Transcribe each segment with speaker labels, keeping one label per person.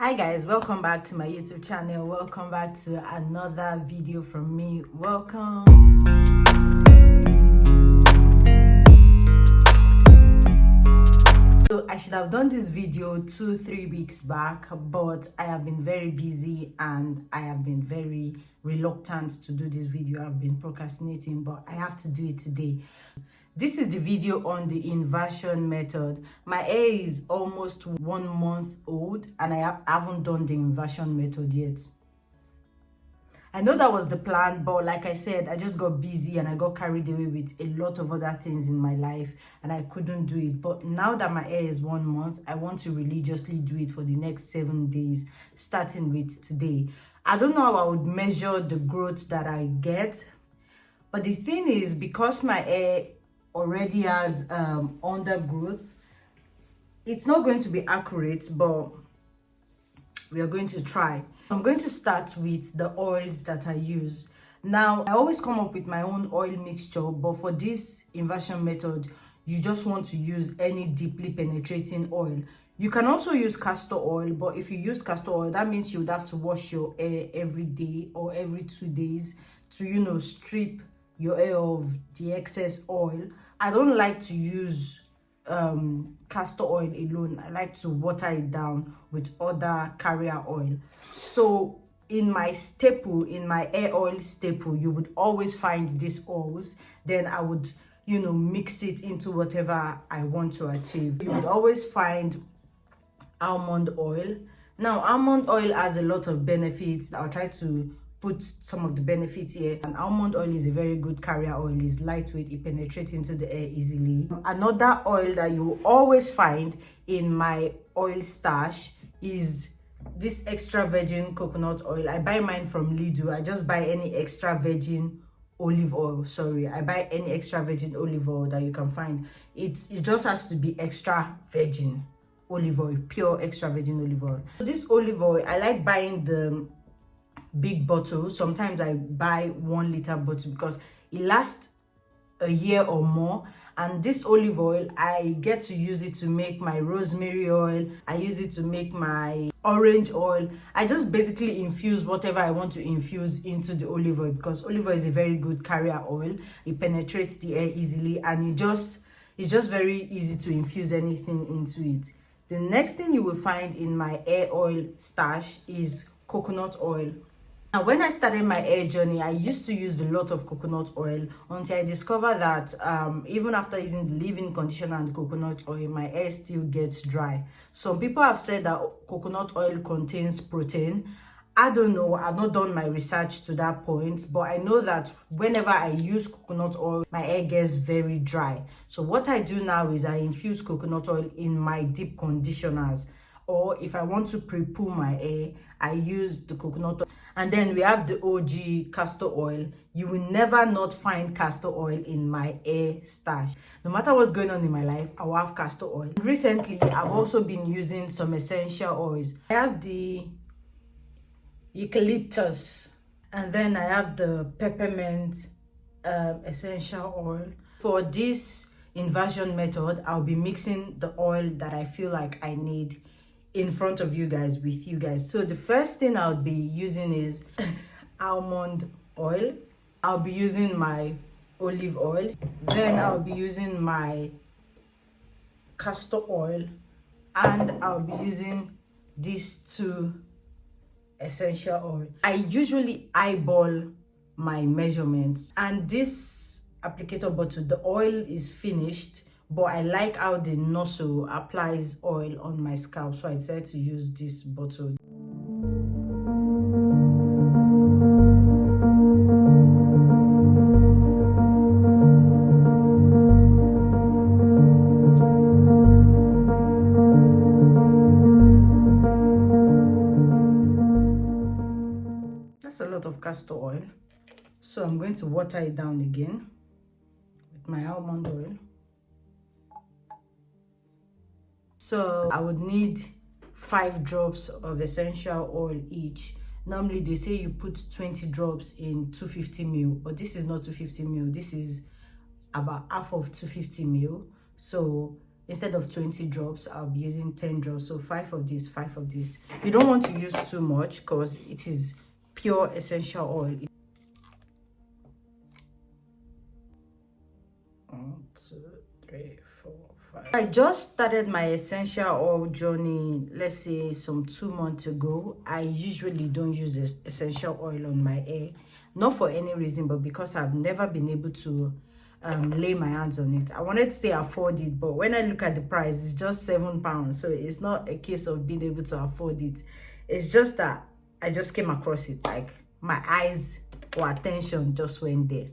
Speaker 1: Hi guys, welcome back to my YouTube channel. Welcome back to another video from me. Welcome. So I should have done this video 2-3 weeks back, but I have been very busy and I have been very reluctant to do this video. I've been procrastinating, but I have to do it today. This is the video on the inversion method. My hair is almost 1 month old and I haven't done the inversion method yet. I know that was the plan, but like I said, I just got busy and I got carried away with a lot of other things in my life and I couldn't do it. But now that my hair is 1 month, I want to religiously do it for the next 7 days, starting with today. I don't know how I would measure the growth that I get, but the thing is, because my hair already has undergrowth, it's not going to be accurate, but we are going to try. I'm going to start with the oils that I use. Now, I always come up with my own oil mixture, but for this inversion method, you just want to use any deeply penetrating oil. You can also use castor oil, but if you use castor oil, that means you would have to wash your hair every day or every 2 days to, strip your hair of the excess oil. I don't like to use castor oil alone. I like to water it down with other carrier oil. So in my hair oil staple, you would always find these oils. Then I would mix it into whatever I want to achieve. You would always find almond oil. Now, almond oil has a lot of benefits. I'll try to put some of the benefits here. And almond oil is a very good carrier oil. It's lightweight, it penetrates into the air easily. Another oil that you will always find in my oil stash is this extra virgin coconut oil. I buy mine from Lidl. I just buy any extra virgin olive oil. I buy any extra virgin olive oil that you can find. It just has to be extra virgin olive oil, pure extra virgin olive oil. So this olive oil, I like buying the big bottle. Sometimes I buy 1 liter bottle because it lasts a year or more. And this olive oil, I get to use it to make my rosemary oil. I use it to make my orange oil. I just basically infuse whatever I want to infuse into the olive oil, because olive oil is a very good carrier oil. It penetrates the air easily and it's just very easy to infuse anything into it. The next thing you will find in my hair oil stash is coconut oil. Now, when I started my hair journey, I used to use a lot of coconut oil until I discovered that even after using the leave-in conditioner and coconut oil, my hair still gets dry. Some people have said that coconut oil contains protein. I don't know, I've not done my research to that point, but I know that whenever I use coconut oil, my hair gets very dry. So what I do now is I infuse coconut oil in my deep conditioners, or if I want to pre-poo my hair, I use the coconut oil. And then we have the OG castor oil. You will never not find castor oil in my hair stash. No matter what's going on in my life, I will have castor oil. Recently, I've also been using some essential oils. I have the eucalyptus, and then I have the peppermint essential oil. For this inversion method, I'll be mixing the oil that I feel like I need in front of you guys, with you guys. So the first thing I'll be using is almond oil. I'll be using my olive oil. Then I'll be using my castor oil, and I'll be using these 2 essential oil. I usually eyeball my measurements, and this applicator bottle, the oil is finished, but I like how the nozzle applies oil on my scalp, so I decided to use this bottle. That's a lot of castor oil, so I'm going to water it down again with my almond oil. So I would need 5 drops of essential oil each. Normally they say you put 20 drops in 250 ml, but this is not 250 ml. This is about half of 250 ml. So instead of 20 drops, I'll be using 10 drops. So 5 of this, 5 of this. You don't want to use too much because it is pure essential oil. 1, 2, 3, 4, 5. I just started my essential oil journey, let's say some 2 months ago. I usually don't use essential oil on my hair, not for any reason, but because I've never been able to lay my hands on it. I wanted to say afford it, but when I look at the price, it's just £7. So it's not a case of being able to afford it. It's just that I just came across it, like my eyes or attention just went there.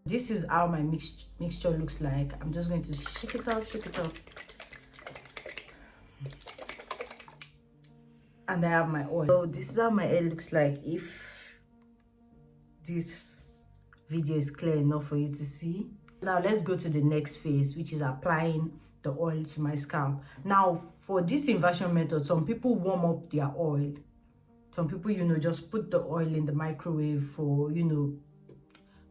Speaker 1: This is how my mixture looks like. I'm just going to shake it up, and I have my oil. So this is how my hair looks like, if this video is clear enough for you to see. Now let's go to the next phase, which is applying the oil to my scalp. Now for this inversion method, some people warm up their oil. Some people, you know, just put the oil in the microwave for, you know,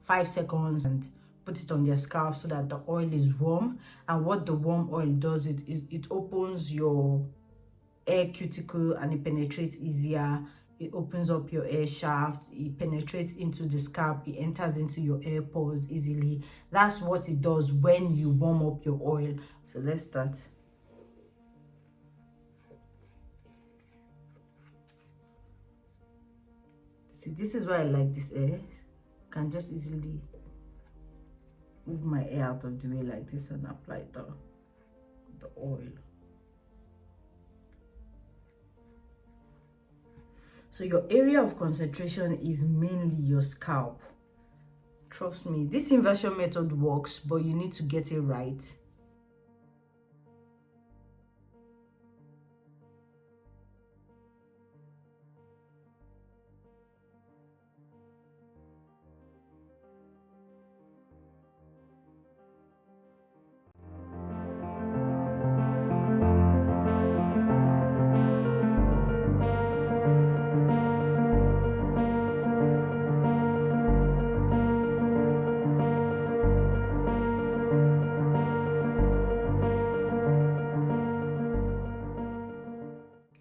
Speaker 1: 5 seconds and put it on their scalp so that the oil is warm. And what the warm oil does, it opens your hair cuticle and it penetrates easier. It opens up your hair shaft, it penetrates into the scalp, it enters into your hair pores easily. That's what it does when you warm up your oil. So let's start. See, this is why I like this hair. I can just easily move my hair out of the way like this and apply the oil. So your area of concentration is mainly your scalp. Trust me, this inversion method works, but you need to get it right.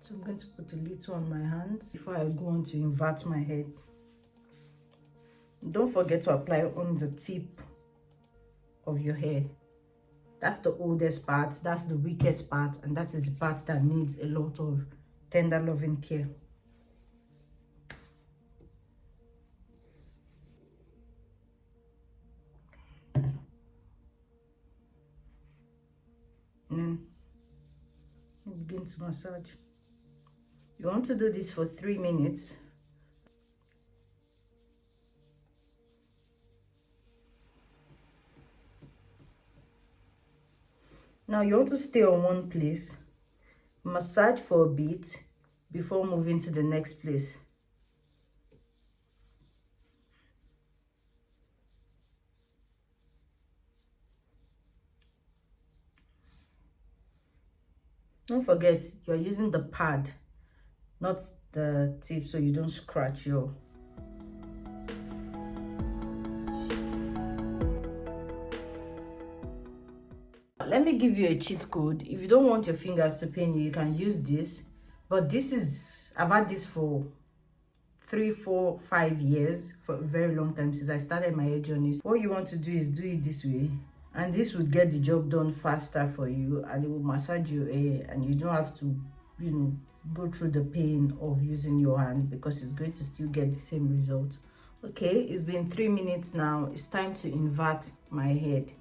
Speaker 1: So I'm going to put a little on my hands before I go on to invert my head. Don't forget to apply on the tip of your hair. That's the oldest part, that's the weakest part, and that is the part that needs a lot of tender loving care. Begin to massage. You want to do this for 3 minutes. Now you want to stay on one place, massage for a bit before moving to the next place. Don't forget, you're using the pad, not the tip, so you don't scratch your. Let me give you a cheat code. If you don't want your fingers to pain you, you can use this. But this is, I've had this for 3, 4, 5 years, for a very long time, since I started my hair journey. What you want to do is do it this way, and this would get the job done faster for you, and it will massage your hair, and you don't have to, you know, go through the pain of using your hand, because it's going to still get the same result. Okay, it's been 3 minutes now. It's time to invert my head.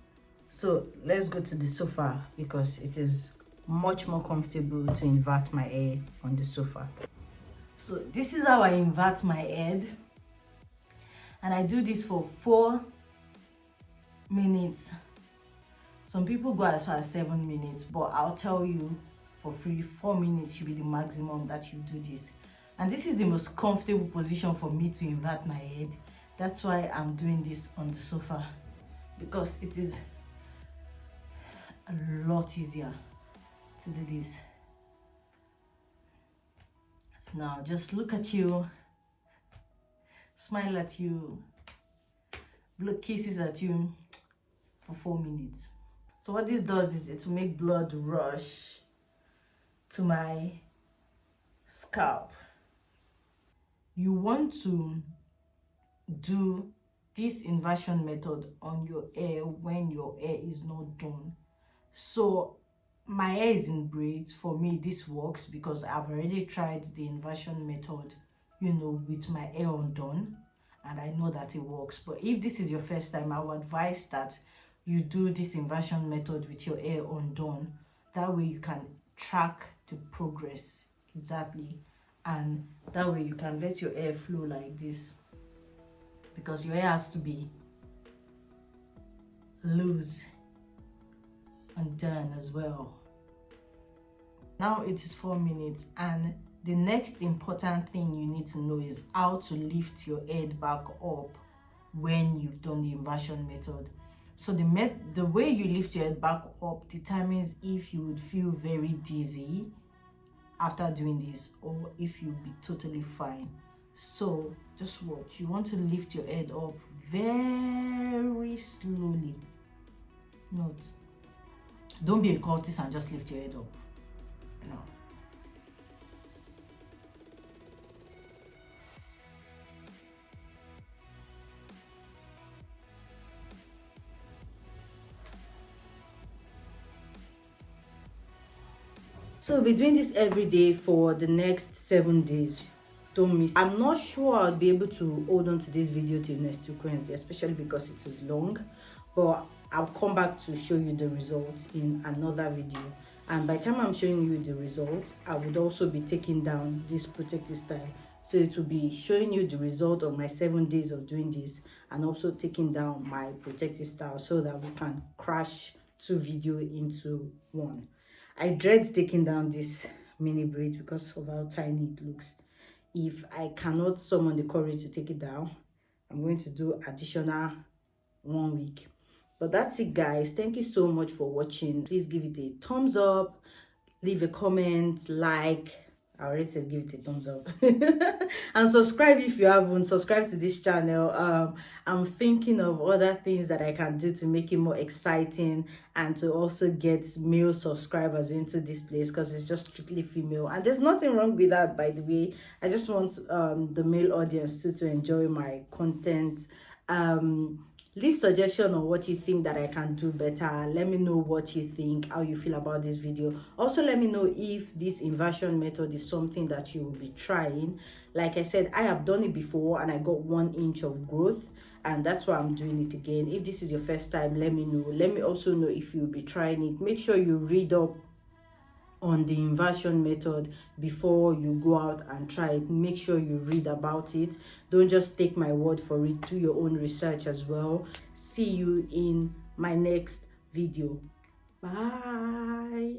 Speaker 1: So let's go to the sofa, because it is much more comfortable to invert my hair on the sofa. So this is how I invert my head, and I do this for 4 minutes. Some people go as far as 7 minutes, but I'll tell you for free, 4 minutes should be the maximum that you do this. And this is the most comfortable position for me to invert my head. That's why I'm doing this on the sofa, because it is a lot easier to do this. So now just look at you, smile at you, blood kisses at you for 4 minutes. So what this does is it will make blood rush to my scalp. You want to do this inversion method on your hair when your hair is not done. So my hair is in braids. For me, this works because I've already tried the inversion method, you know, with my hair undone, and I know that it works. But if this is your first time, I would advise that you do this inversion method with your hair undone. That way you can track the progress exactly, and that way you can let your hair flow like this, because your hair has to be loose and done as well. Now it is 4 minutes, and the next important thing you need to know is how to lift your head back up when you've done the inversion method. So the way you lift your head back up determines if you would feel very dizzy after doing this or if you'll be totally fine. So just watch. You want to lift your head up very slowly. Don't be a cultist and just lift your head up. No. So we'll be doing this every day for the next 7 days. Don't miss. I'm not sure I'll be able to hold on to this video till next week Wednesday, especially because it is long, but I'll come back to show you the results in another video. And by the time I'm showing you the result, I would also be taking down this protective style. So it will be showing you the result of my 7 days of doing this, and also taking down my protective style, so that we can crash 2 videos into 1. I dread taking down this mini braid because of how tiny it looks. If I cannot summon the courage to take it down, I'm going to do additional 1 week. But that's it, guys. Thank you so much for watching. Please give it a thumbs up, leave a comment, like. I already said give it a thumbs up. And subscribe if you haven't. Subscribe to this channel. I'm thinking of other things that I can do to make it more exciting, and to also get male subscribers into this place, because it's just strictly female, and there's nothing wrong with that, by the way. I just want the male audience to enjoy my content. Leave suggestion on what you think that I can do better. Let me know what you think, how you feel about this video. Also, let me know if this inversion method is something that you will be trying. Like I said, I have done it before and I got 1 inch of growth, and that's why I'm doing it again. If this is your first time, let me know. Let me also know if you'll be trying it. Make sure you read up on the inversion method before you go out and try it. Make sure you read about it. Don't just take my word for it. Do your own research as well. See you in my next video. Bye.